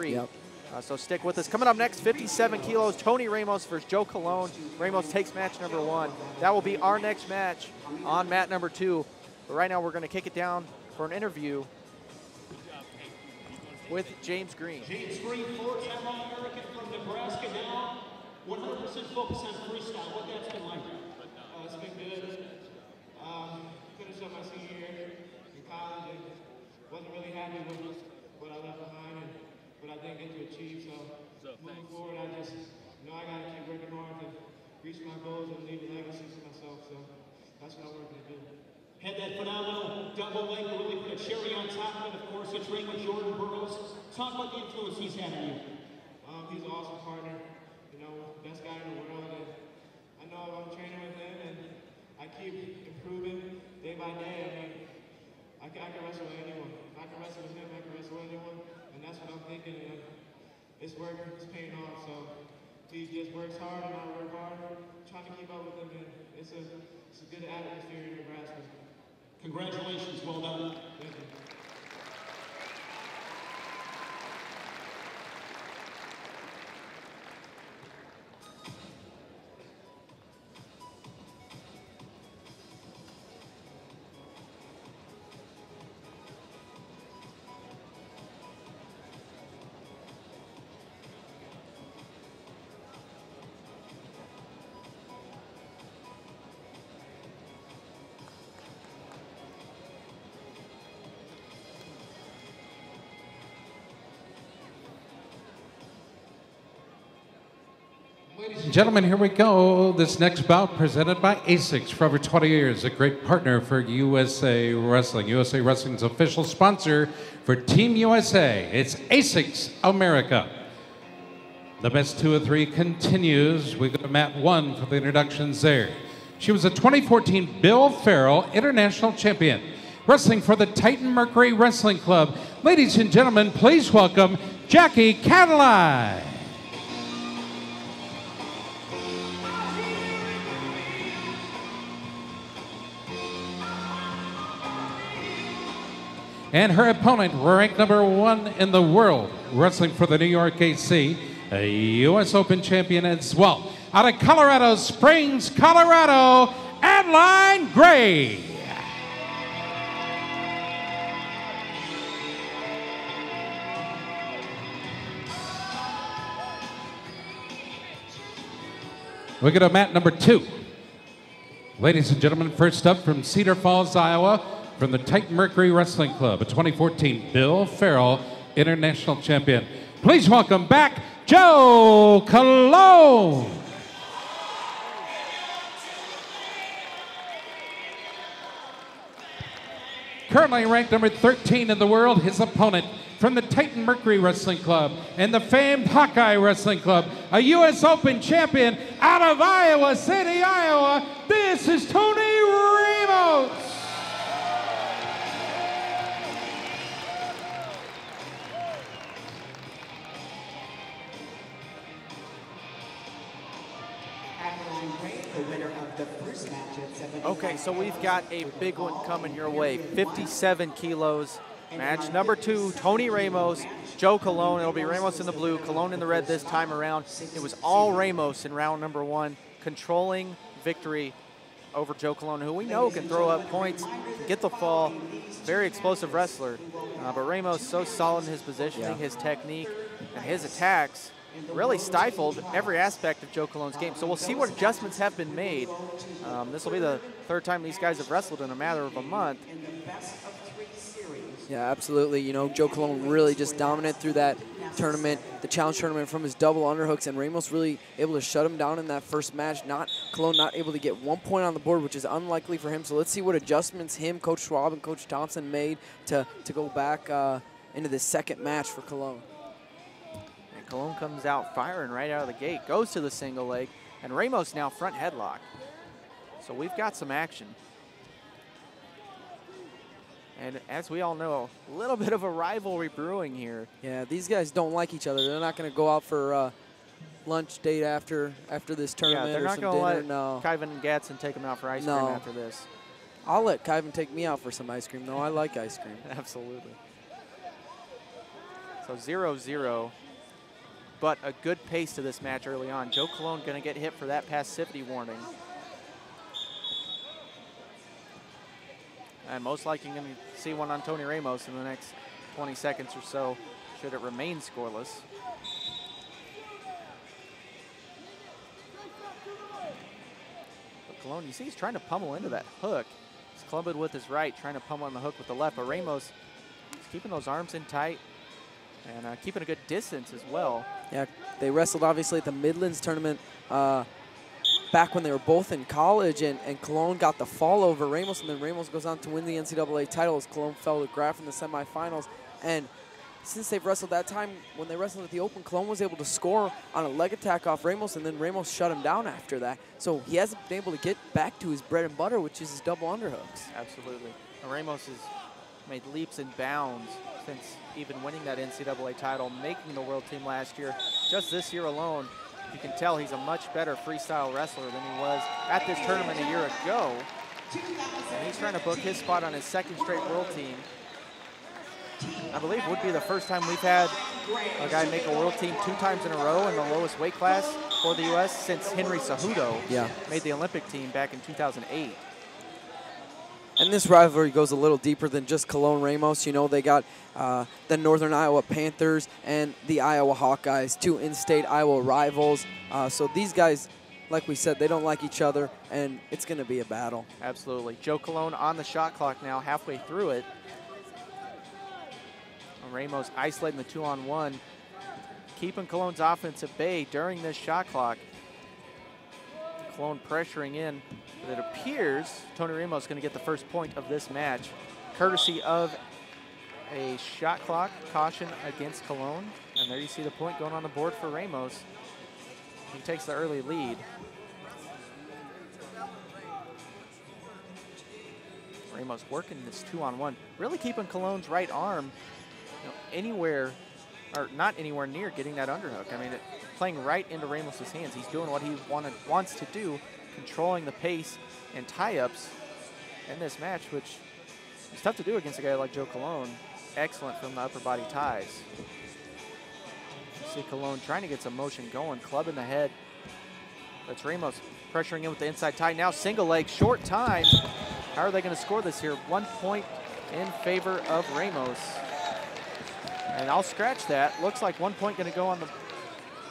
3. Yep. So stick with us. Coming up next, 57 kilos, Tony Ramos versus Joe Cologne. Ramos takes match number 1. That will be our next match on mat number 2. But right now we're going to kick it down for an interview with James Green. James Green, 4-time All-American from Nebraska now, 100% focused on freestyle. What that's been like? It's been good. Finished up my senior year in college and wasn't really happy with what I left behind and what I didn't get to achieve. So moving forward, I just know I got to keep working hard to reach my goals and leave a legacy for myself. So that's what I'm working to do. Had that phenomenal double leg to really put a cherry on top of it. Of course, you trained with Jordan Burroughs. Talk about the influence he's had on you. He's an awesome partner, you know, best guy in the world. And I know I'm training with him and I keep improving day by day. I mean, I can wrestle with anyone. If I can wrestle with him, I can wrestle with anyone. And that's what I'm thinking. And it's working, it's paying off. So he just works hard and I work hard, trying to keep up with him. And it's a good atmosphere in Nebraska. Congratulations, well done. Thank you. Ladies and gentlemen, here we go. This next bout presented by ASICS for over 20 years, a great partner for USA Wrestling. USA Wrestling's official sponsor for Team USA. It's ASICS America. The best 2 of 3 continues. We go to mat 1 for the introductions there. She was a 2014 Bill Farrell International Champion, wrestling for the Titan Mercury Wrestling Club. Ladies and gentlemen, please welcome Jackie Cadillac. And her opponent, ranked number 1 in the world, wrestling for the New York AC, a U.S. Open champion as well. Out of Colorado Springs, Colorado, Adeline Gray. We go to mat number 2. Ladies and gentlemen, first up from Cedar Falls, Iowa, from the Titan Mercury Wrestling Club, a 2014 Bill Farrell International Champion. Please welcome back Joe Cologne. Currently ranked number 13 in the world, his opponent from the Titan Mercury Wrestling Club and the famed Hawkeye Wrestling Club, a U.S. Open champion out of Iowa City, Iowa. This is Tony Ramos. Okay, so we've got a big one coming your way. 57 kilos. Match number 2, Tony Ramos, Joe Cologne. It'll be Ramos in the blue, Cologne in the red this time around. It was all Ramos in round number 1, controlling victory over Joe Cologne, who we know can throw up points, can get the fall, very explosive wrestler. But Ramos so solid in his positioning, his technique, and his attacks really stifled every aspect of Joe Cologne's game. So we'll see what adjustments have been made. This will be the 3rd time these guys have wrestled in a matter of a month. Yeah, absolutely. You know, Joe Cologne really just dominant through that tournament, the challenge tournament, from his double underhooks, and Ramos really able to shut him down in that first match. Cologne not able to get 1 point on the board, which is unlikely for him. So let's see what adjustments him, Coach Schwab, and Coach Thompson made to go back into the second match for Cologne. And Cologne comes out firing right out of the gate, goes to the single leg, and Ramos now front headlock. So we've got some action. And as we all know, a little bit of a rivalry brewing here. Yeah, these guys don't like each other. They're not going to go out for lunch date after this tournament. Yeah, they're not going to let Kyvan and Gatson take them out for ice cream after this. I'll let Kyvan take me out for some ice cream, though. I like ice cream. Absolutely. So 0-0, but a good pace to this match early on. Joe Cologne going to get hit for that passivity warning. And most likely going to see one on Tony Ramos in the next 20 seconds or so, should it remain scoreless. But Cologne, you see he's trying to pummel into that hook. He's clubbing with his right, trying to pummel on the hook with the left, but Ramos is keeping those arms in tight and keeping a good distance as well. Yeah, they wrestled obviously at the Midlands tournament back when they were both in college, and Cologne got the fall over Ramos, and then Ramos goes on to win the NCAA title as Cologne fell to Graf in the semifinals. And since they've wrestled that time, when they wrestled at the Open, Cologne was able to score on a leg attack off Ramos, and then Ramos shut him down after that. So he hasn't been able to get back to his bread and butter, which is his double underhooks. Absolutely. And Ramos has made leaps and bounds since even winning that NCAA title, making the world team last year. Just this year alone, you can tell he's a much better freestyle wrestler than he was at this tournament a year ago. And he's trying to book his spot on his second straight world team. I believe would be the first time we've had a guy make a world team 2 times in a row in the lowest weight class for the U.S. since Henry Cejudo made the Olympic team back in 2008. And this rivalry goes a little deeper than just Cologne Ramos. You know, they got the Northern Iowa Panthers and the Iowa Hawkeyes, 2 in-state Iowa rivals. So these guys, like we said, they don't like each other, and it's going to be a battle. Absolutely. Joe Cologne on the shot clock now, halfway through it. Ramos isolating the 2-on-1, keeping Cologne's offense at bay during this shot clock. Cologne pressuring in, but it appears Tony Ramos is going to get the first point of this match, courtesy of a shot clock caution against Cologne. And there you see the point going on the board for Ramos. He takes the early lead. Ramos working this 2-on-1, really keeping Cologne's right arm anywhere, or not anywhere near getting that underhook. I mean, playing right into Ramos's hands. He's doing what he wants to do, controlling the pace and tie-ups in this match, which is tough to do against a guy like Joe Cologne. Excellent from the upper body ties. You see Cologne trying to get some motion going, clubbing the head. That's Ramos pressuring in with the inside tie. Now single leg, short time. How are they going to score this here? 1 point in favor of Ramos. And I'll scratch that. Looks like 1 point going to go on the...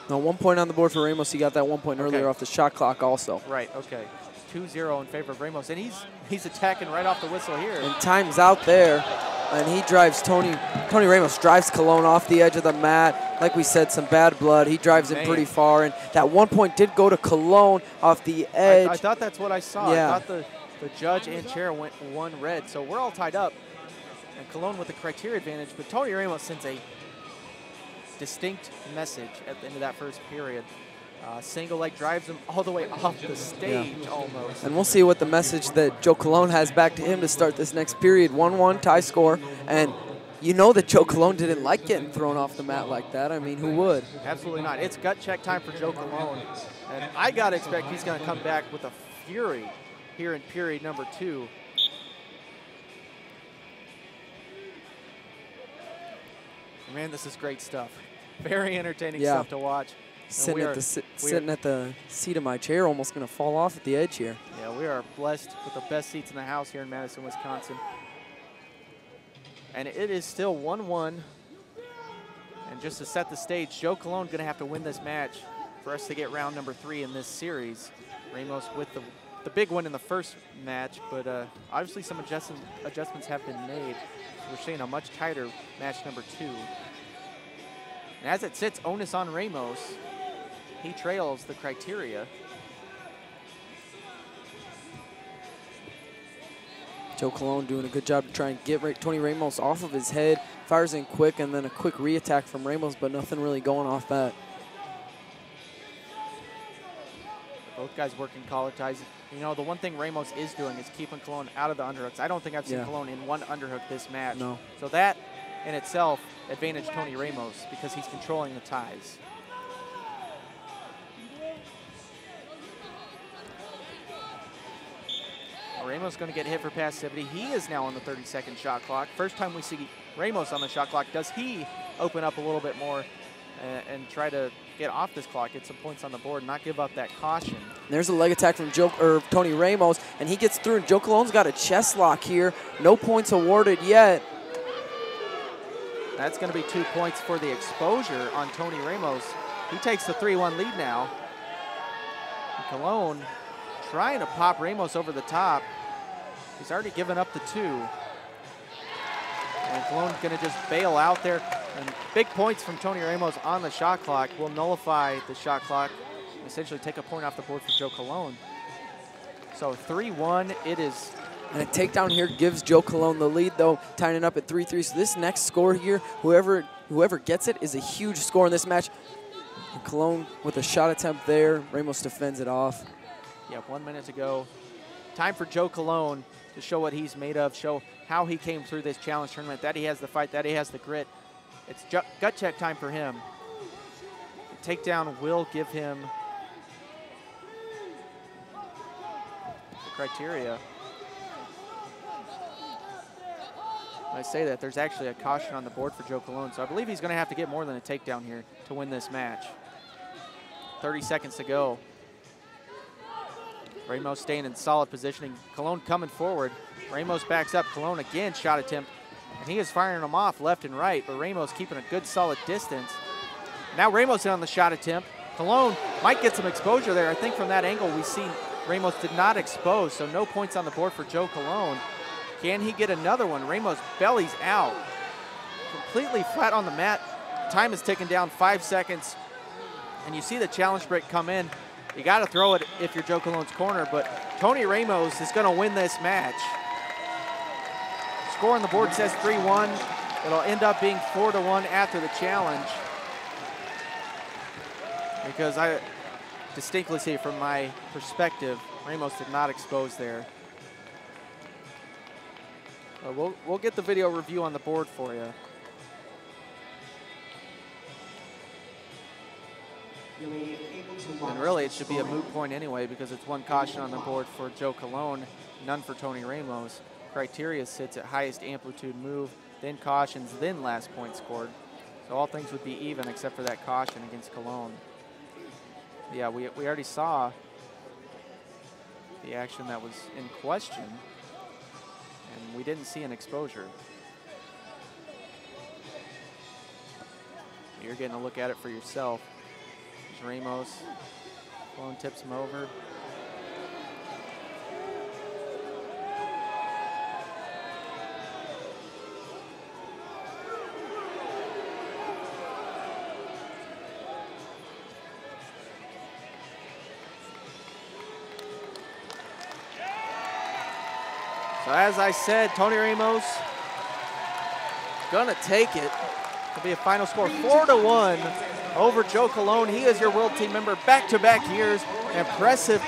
No, 1 point on the board for Ramos. He got that 1 point earlier off the shot clock also. Right, okay. 2-0 in favor of Ramos. And he's attacking right off the whistle here. And time's out there. And he drives Tony Ramos drives Cologne off the edge of the mat. Like we said, some bad blood. He drives him pretty far. And that 1 point did go to Cologne off the edge. I thought that's what I saw. Yeah. I thought the judge and chair went 1 red. So we're all tied up. And Cologne with the criteria advantage, but Tony Ramos sends a distinct message at the end of that first period. Single leg drives him all the way off the stage almost. And we'll see what the message that Joe Cologne has back to him to start this next period. 1-1 tie score, and you know that Joe Cologne didn't like getting thrown off the mat like that. I mean, who would? Absolutely not. It's gut check time for Joe Cologne, and I got to expect he's going to come back with a fury here in period number 2. Man, this is great stuff. Very entertaining stuff to watch. Sitting at the seat of my chair, almost going to fall off at the edge here. Yeah, we are blessed with the best seats in the house here in Madison, Wisconsin. And it is still 1-1. And just to set the stage, Joe Cologne going to have to win this match for us to get round number 3 in this series. Ramos with the big win in the first match, but obviously some adjustments have been made. So we're seeing a much tighter match number 2. And as it sits, onus on Ramos. He trails the criteria. Joe Cologne doing a good job to try and get Tony Ramos off of his head. Fires in quick, and then a quick re-attack from Ramos, but nothing really going off that. Both guys working collar ties. You know, the one thing Ramos is doing is keeping Cologne out of the underhooks. I don't think I've seen Cologne in 1 underhook this match. No. So that in itself advantaged Tony Ramos because he's controlling the ties. Ramos going to get hit for passivity. He is now on the 30-second shot clock. First time we see Ramos on the shot clock. Does he open up a little bit more and try to get off this clock, get some points on the board, not give up that caution. There's a leg attack from Tony Ramos, and he gets through. And Joe Cologne's got a chest lock here. No points awarded yet. That's going to be 2 points for the exposure on Tony Ramos. He takes the 3-1 lead now. And Cologne trying to pop Ramos over the top. He's already given up the 2. And Cologne's going to just bail out there. And big points from Tony Ramos on the shot clock will nullify the shot clock and essentially take a point off the board for Joe Cologne. So 3-1 it is. And a takedown here gives Joe Cologne the lead, though, tying it up at 3-3. So this next score here, whoever gets it is a huge score in this match. And Cologne with a shot attempt there. Ramos defends it off. Yeah, 1 minute to go. Time for Joe Cologne to show what he's made of, show how he came through this challenge tournament, that he has the fight, that he has the grit. It's gut check time for him. The takedown will give him the criteria. When I say that, there's actually a caution on the board for Joe Cologne, so I believe he's going to have to get more than a takedown here to win this match. 30 seconds to go. Ramos staying in solid positioning. Cologne coming forward. Ramos backs up. Cologne again, shot attempt. And he is firing them off left and right, but Ramos keeping a good solid distance. Now Ramos in on the shot attempt. Cologne might get some exposure there. I think from that angle we see Ramos did not expose, so no points on the board for Joe Cologne. Can he get another one? Ramos bellies out. Completely flat on the mat. Time is ticking down, 5 seconds. And you see the challenge break come in. You got to throw it if you're Joe Cologne's corner, but Tony Ramos is going to win this match. Score on the board says 3-1. It'll end up being 4-1 after the challenge. Because I distinctly see from my perspective, Ramos did not expose there. We'll get the video review on the board for you. And really, it should be a moot point anyway because it's 1 caution on the board for Joe Cologne, none for Tony Ramos. Criteria sits at highest amplitude move, then cautions, then last point scored. So all things would be even except for that caution against Cologne. Yeah, we already saw the action that was in question, and we didn't see an exposure. You're getting a look at it for yourself. There's Ramos. Cologne tips him over. So as I said, Tony Ramos gonna take it. It'll be a final score 4-1 over Joe Cologne. He is your world team member back-to-back years. Impressive